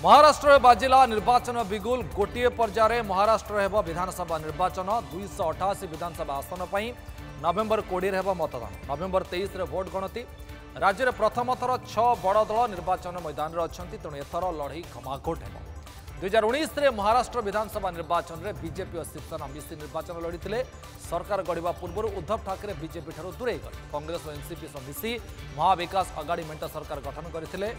महाराष्ट्र बाजिला निर्वाचन बिगुल गोटे पर्यायर महाराष्ट्र हेब विधानसभा निर्वाचन 288 विधानसभा आसन पर नवेम्बर 20 मतदान नवेम्बर 23 भोट गणति राज्य में प्रथम थर 6 बड़ दल निर्वाचन मैदान में अच्छा तेणु एथर लड़ई घमाघोट हो 2019 महाराष्ट्र विधानसभा निर्वाचन में बीजेपी और शिवसेना मिसी निर्वाचन लड़ी सरकार गढ़ा पूर्व उद्धव ठाकरे बीजेपी ठार दूरे गले कांग्रेस और एनसीपी सह मिसी महाविकास अगाड़ी मेंट सरकार गठन करते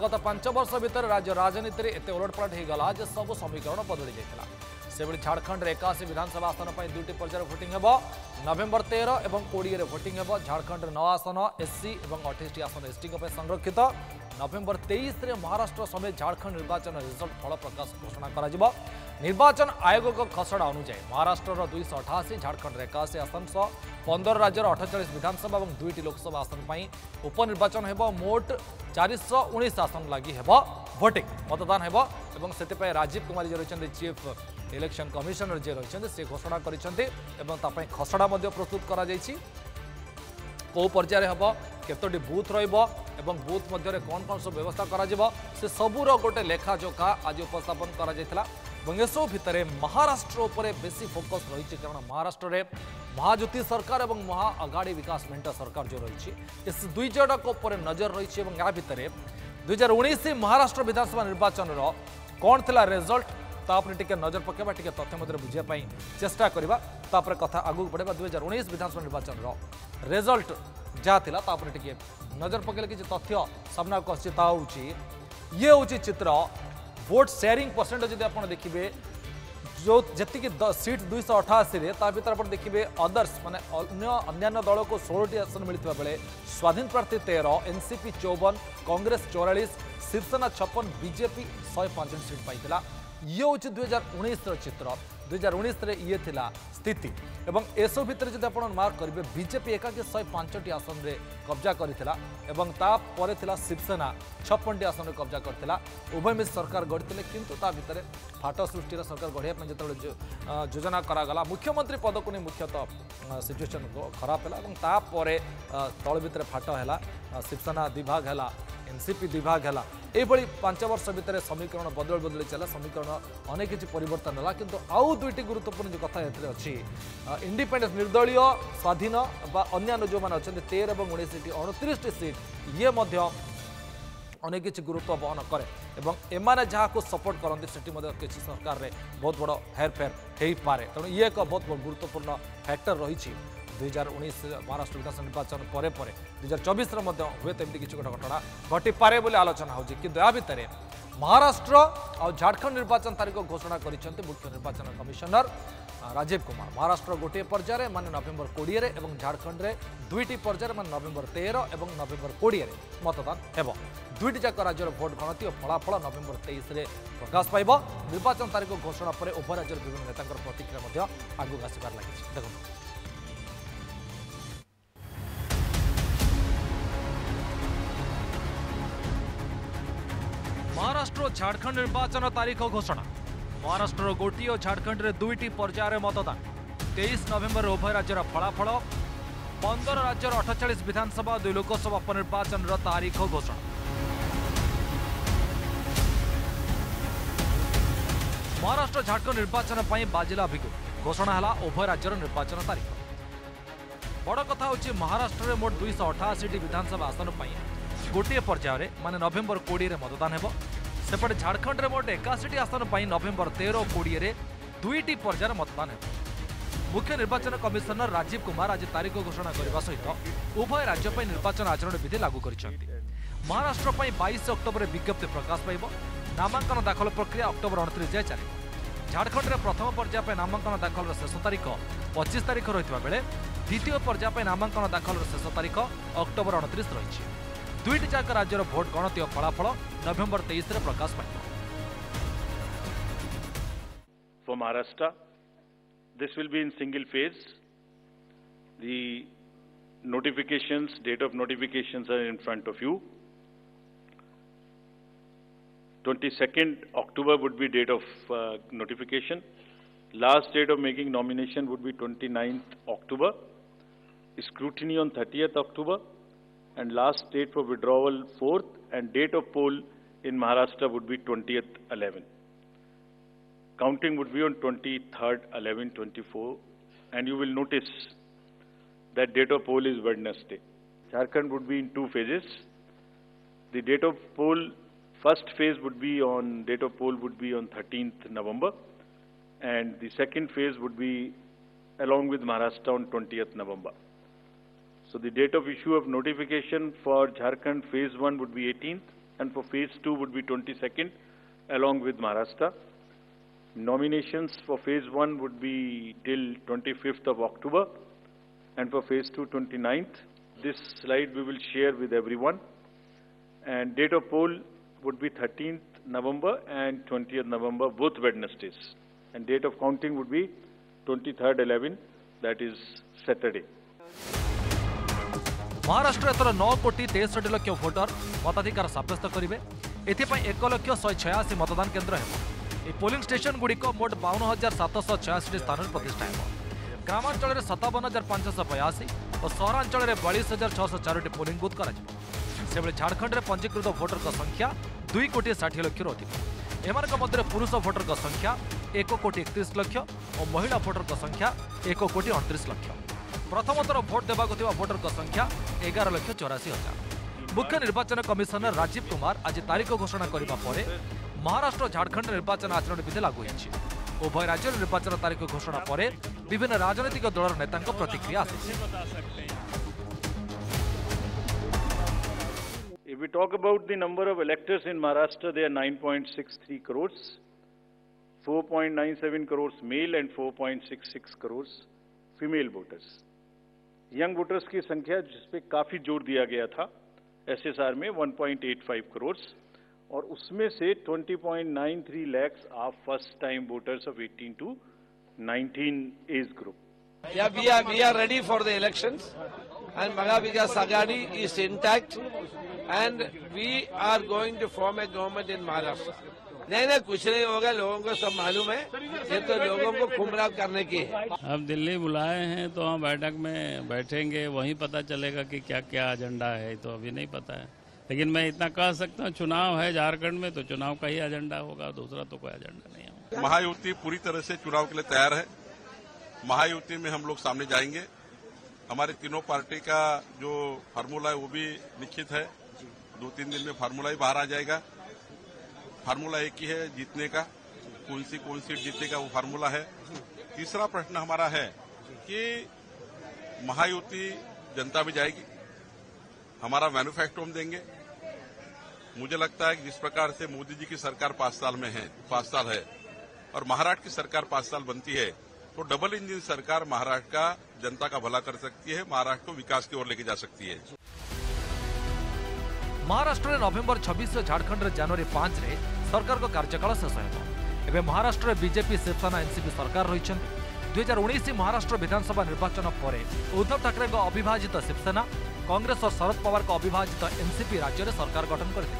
गत 5 वर्ष भितर राज्य राजनीति में एत उलटपलट होगला सब समीकरण बदली जाता से झारखंड 81 विधानसभा आसन पर 2टी पर्यायर भोटिंग हो नवेम्बर 13 और 20 भोटिंग हो झारखंड 9 आसन एससी और 28 आसन एसटी संरक्षित नवेम्बर 23 महाराष्ट्र समेत झारखंड निर्वाचन रिजल्ट फल प्रकाश घोषणा करा निर्वाचन आयोग खसड़ा अनुसार महाराष्ट्र 288 झारखंड 81 आसन सह 15 राज्य 48 विधानसभा और 2टी लोकसभा आसन पर उपनिर्वाचन हो मोट 419 आसन लगी हो भोटिंग मतदान हो से राजीव कुमार जी रही चीफ इलेक्शन कमिशनर जी रही से घोषणा कर खसड़ा प्रस्तुत करा कौ पर्यायर हम केतोटी बूथ रही बूथ मध्य कौन कौन सब व्यवस्था करा से सबूर गोटे लेखाजोखा आज उपस्थापन करा सब भितर महाराष्ट्र उपर बेसी फोकस रही कारण महाराष्ट्र में महाज्योति सरकार और महाअगाड़ी विकास मेंट सरकार जो रही इस दुई जड़क नजर रही या भितर 2019 महाराष्ट्र विधानसभा निर्वाचन कौन थिला रिजल्ट तापर टिके नजर पकेबा टिके तथ्य मध्य बुझापी चेष्टा करबा तापर कथा आगु बढ़ेबा 2019 विधानसभा निर्वाचन रिजल्ट जहाँ थिला तापर टिके नजर पकेले कि तथ्य सामना को आसी ये हूँ चित्र वोट शेयरिंग परसेंटेज जब आप देखिए जो जी सीट 288 ता भर आप देखिए अदर्स माने अन्य दल को 16टी आसन मिलता बेले स्वाधीन प्रार्थी 13 NCP 54 Congress 44 Shiv Sena 56 BJP 105 seat पाई ये हूँ 2019 चित्र 2019 ये थिला स्थिति एवं एसब भितर जब आप मार्क करेंगे बीजेपी एकाकी 105टी आसन में कब्जा करथिला एवं तापर थिला शिवसेना 56टी आसन में कब्जा करथिला उभय मिल सरकार गढ़ी किंतु ता भितर फाट सृष्टि सरकार गढ़िया जो योजना करागला मुख्यमंत्री पद को नहीं मुख्यतः सिचुएसन खराब है तापर तल भितर फाट है शिवसेना दिभाग है एनसीपी दिभाग है यह 5 वर्ष भितर समीकरण बदल बदली चला समीकरण अनेक किसी परिवर्तन है किंतु आउ 2टी गुरुत्वपूर्ण जो कथा अच्छी इंडिपेंडेंस निर्दलीय स्वाधीन अन्य जो मैंने अच्छा 13 और 19 सीट ये अनेक किसी गुरुत्व बहन करे एमाने जहाँ को सपोर्ट करती से सरकार में बहुत बड़ हेरफेर हो पारे तेणु ये एक बहुत गुरुत्वपूर्ण फैक्टर रही 2019 महाराष्ट्र विधानसभा निर्वाचन पर 2024 हुए तो एमती किसी गोटे घटना घटी पारे बोली आलोचना होगी कि या भितर महाराष्ट्र और झारखंड निर्वाचन तारीख घोषणा कर मुख्य निर्वाचन कमिशनर राजीव कुमार महाराष्ट्र गोटे पर्यायर मान नवेम्बर 20 और झारखंड में 2टी पर्यायर मान नवेम्बर 13 और नवेम्बर 20 मतदान हो 2टी जाक राज्य भोट गणति और फलाफल नवेम्बर 23 प्रकाश पाइब निर्वाचन तारीख घोषणा पर उभय राज्य विभिन्न नेता प्रतिक्रिया आगू आसबार लगी देखो महाराष्ट्र और झारखंड निर्वाचन तारीख घोषणा महाराष्ट्र गोटी और झारखंड में 2टी पर्यायर मतदान 23 नवेम्बर उभय राज्यर फलाफल 15 राज्यर 48 विधानसभा 2 लोकसभा उपनिर्वाचन तारीख घोषणा महाराष्ट्र झारखंड निर्वाचन पर बाजिला बिगुल घोषणा है उभय राज्यर निर्वाचन तारीख बड़ कथा हूँ महाराष्ट्र में मोट 288 विधानसभा आसन पर गोटे पर्यायर मान नवेम्बर 20 मतदान हो सेपटे झारखंड में मोट 81 आसन पर नवेम्बर 13 और 20 2टी पर्यायर मतदान हो मुख्य निर्वाचन कमिशनर राजीव कुमार आज तारीख घोषणा करने सहित उभय राज्य पर निर्वाचन आचरण विधि लागू कर महाराष्ट्र पर 22 अक्टोबर विज्ञप्ति प्रकाश पाइब नामांकन दाखल प्रक्रिया अक्टोबर 29 जाए चलो झारखंड में प्रथम पर्याय नामांकन दाखल शेष तारीख 25 तारीख रही बेले द्वितीय पर्याय नामांकन दाखल शेष तारीख अक्टोबर 29 रही 2टी जाक राज्यर भोट गणति और फलाफल नवेम्बर 23 प्रकाश पाइब For Maharashtra, this will be in single phase. The notifications, date of notifications are in front of you. 22nd October would be date of notification. Last date of making nomination would be 29th October. Scrutiny on 30th October. And last date for withdrawal 4th and date of poll in Maharashtra would be 20th 11. Counting would be on 23rd 11/24, and you will notice that date of poll is Wednesday. Jharkhand would be in two phases. The date of poll, first phase would be on, date of poll would be on 13th November, and the second phase would be along with Maharashtra on 20th November. So the date of issue of notification for Jharkhand phase 1 would be 18th, and for phase 2 would be 22nd along with Maharashtra. Nominations for phase 1 would be till 25th of October, and for phase 2, 29th. This slide we will share with everyone. And date of poll would be 13th November and 20th November, both Wednesdays. And date of counting would be 23rd 11, that is Saturday. Maharashtra एथर 9 कोटी 63 lakh voter मताधिकार सब्यस्त करेंगे। एथिपाई 1,86,086 मतदान केन्द्र है। Polling station गुड़िक मोट 52,786 स्थान प्रतिष्ठा है। ग्रामांचल 57,582 और सहरांचल 42,604 पोलिंग बुथ कर झारखंड में पंजीकृत भोटर संख्या 2 कोटी 60 लाख अधिक। एम पुरुष भोटर संख्या 1 कोटी 31 लाख और महिला भोटर संख्या 1 कोटी 29 लाख। प्रथम थर भोट देवाक भोटर संख्या 11,84,000। मुख्य निर्वाचन कमिशनर राजीव कुमार आज तारीख घोषणा करने पर महाराष्ट्र झारखंड निर्वाचन आचरण विधि लागू होइछि। उभय राज्य निर्वाचन तारीख घोषणा पर विभिन्न राजनीतिक दलर नेता प्रतिक्रिया आसी। If we talk about the number of electors in Maharashtra, they are 9.63 crores, 4.97 crores male and 4.66 crores female voters. Young voters की संख्या जिस पे काफी जोर दिया गया था एसएसआर में 1.85 करोड़, और उसमें से 20.93 lakhs are first time voters of 18 to 19 age group. Yeah, we are ready for the elections, and Mahavikas Aghadi is intact, and we are going to form a government in Maharashtra. नहीं कुछ नहीं होगा, लोगों को सब मालूम है, ये तो लोगों को गुमराह करने की है। अब दिल्ली बुलाए हैं तो हम बैठक में बैठेंगे, वहीं पता चलेगा कि क्या क्या एजेंडा है, तो अभी नहीं पता है। लेकिन मैं इतना कह सकता हूँ, चुनाव है झारखंड में तो चुनाव का ही एजेंडा होगा, दूसरा तो कोई एजेंडा नहीं है। महायुति पूरी तरह से चुनाव के लिए तैयार है। महायुति में हम लोग सामने जाएंगे। हमारे तीनों पार्टी का जो फार्मूला है वो भी निश्चित है। 2-3 दिन में फार्मूला ही बाहर आ जाएगा। फार्मूला एक ही है जीतने का, कौन सीट जीतेगा वो फार्मूला है। तीसरा प्रश्न हमारा है कि महायुति जनता भी जाएगी, हमारा मैन्युफैक्चर हम देंगे। मुझे लगता है कि जिस प्रकार से मोदी जी की सरकार 5 साल है और महाराष्ट्र की सरकार 5 साल बनती है, तो डबल इंजन सरकार महाराष्ट्र का जनता का भला कर सकती है, महाराष्ट्र को विकास की ओर लेके जा सकती है। महाराष्ट्र में नवेम्बर 26 झारखंड में जनवरी 5 रे सरकार को कार्यकाल शेष हो। महाराष्ट्र में बीजेपी शिवसेना एनसीपी सरकार रही। 2019 महाराष्ट्र विधानसभा निर्वाचन पर उद्धव ठाकरे अविभाजित शिवसेना, कांग्रेस और शरद पवार को अविभाजित एनसीपी राज्य में सरकार गठन करते,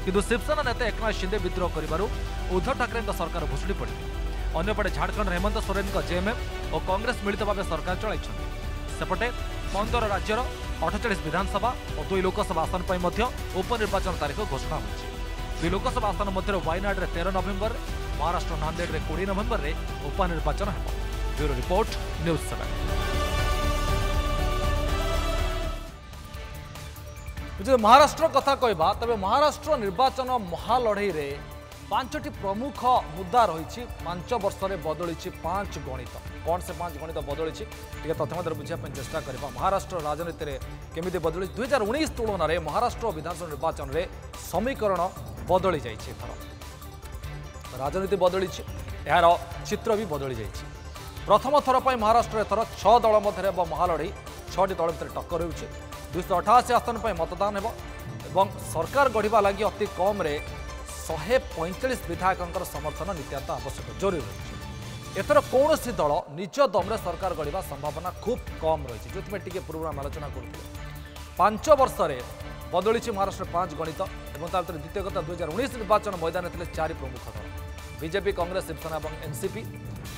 किंतु शिवसेना नेता एकनाथ शिंदे विद्रोह कर उद्धव ठाकरे सरकार भुशुड़ी पड़ी। अन्यपटे झारखंड हेमंत सोरेन जेएमएम और कांग्रेस मिलित भाव सरकार चलाई। सेपटे 15 राज्यर 48 विधानसभा और 2 लोकसभा आसन पर उपनिर्वाचन तारीख घोषणा होगी। 2 लोकसभा आसन मध्य वायनाड 13 नवेम्बर, महाराष्ट्र नांदेड़ 20 नवेम्बर में उपनिर्वाचन हो। Bureau report, news 7। महाराष्ट्र कथा कहबा तबे महाराष्ट्र निर्वाचन महालड़ई रे 5टी प्रमुख मुद्दा रही। 5 वर्ष में बदली 5 गणित। कौन से 5 गणित बदली तथ्य बुझापी चेष्टा करवा। महाराष्ट्र राजनीति में केमी बदली 2019 तुलन में महाराष्ट्र विधानसभा निर्वाचन में समीकरण बदली जाइए। राजनीति बदली, यार चित्र भी बदली जाइए। प्रथम थर पर महाराष्ट्र एथर 6 दल मध्य महालड़ई। 6टी दल भर टक्कर हो। 288 आसन पर मतदान हो। सरकार गढ़ा लगी अति कम 145 विधायकों समर्थन नित्यांत आवश्यक जरूरी रही। एथर कौन दल निज दम्रे सरकार गढ़ा संभावना खूब कम रही। जो टी पूर्व आलोचना करुले 5 वर्ष में बदली महाराष्ट्र 5 गणित। और द्वितीय कथा 2019 निर्वाचन मैदान थे 4 प्रमुख दल बीजेपी, कांग्रेस, शिवसेना और एनसीपी।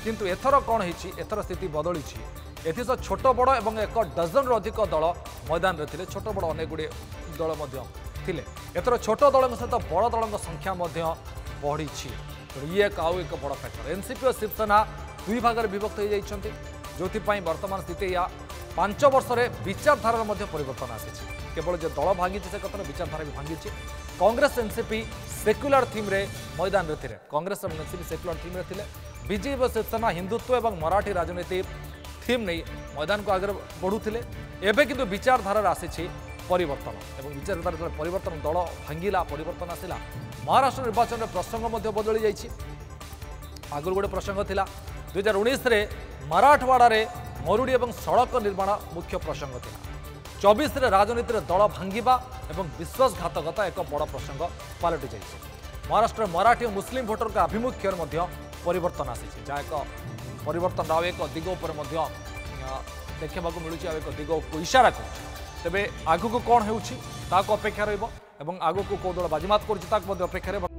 किंतु एथर कौन एथर स्थिति बदली। एथि छोट बड़ और 1 डजन अधिक दल मैदान में थे। छोट बड़ अनेक गुड़े दल थे। एथर छोट दल सहित बड़ दल संख्या बढ़ी ये एक बड़ फैक्टर। एनसीपी और शिवसेना दुई भाग में विभक्त हो जाती जो वर्तमान स्थिति या 5 वर्ष विचारधारा परिवर्तन आसी केवल जो दल भांगी से कथन विचारधारा भी भांगी। कांग्रेस एनसीपी सेक्युलर थीम रे मैदान में थे कांग्रेस और एनसीपी सेक्युलर थीम रे थे बीजेपी और शिवसेना हिंदुत्व और मराठी राजनीति थीम नहीं मैदान को आगे बढ़ुले एवं किंतु विचारधारा आसी परिवर्तन और विचारधारा परिवर्तन दल भांगिला परिवर्तन आसला। महाराष्ट्र निर्वाचन में प्रसंग बदली जाइए आगुरी गोटे प्रसंग था 2019 में मराठवाड़ा रे मरुड़ी और सड़क निर्माण मुख्य प्रसंग था। 24 राजनीति दल भांगिबा और विश्वासघातकता एक बड़ प्रसंग पलटि जाइए। महाराष्ट्र मराठी और मुस्लिम भोटर का आभिमुख्य परिवर्तन आसी जहाँ एक परिवर्तन आ एक दिग पर देखा मिलूँ एक दिग को इशारा कर तेज आगू कौन हो अपेक्षा रहा आगू को दल बाजीमात कर अपेक्षा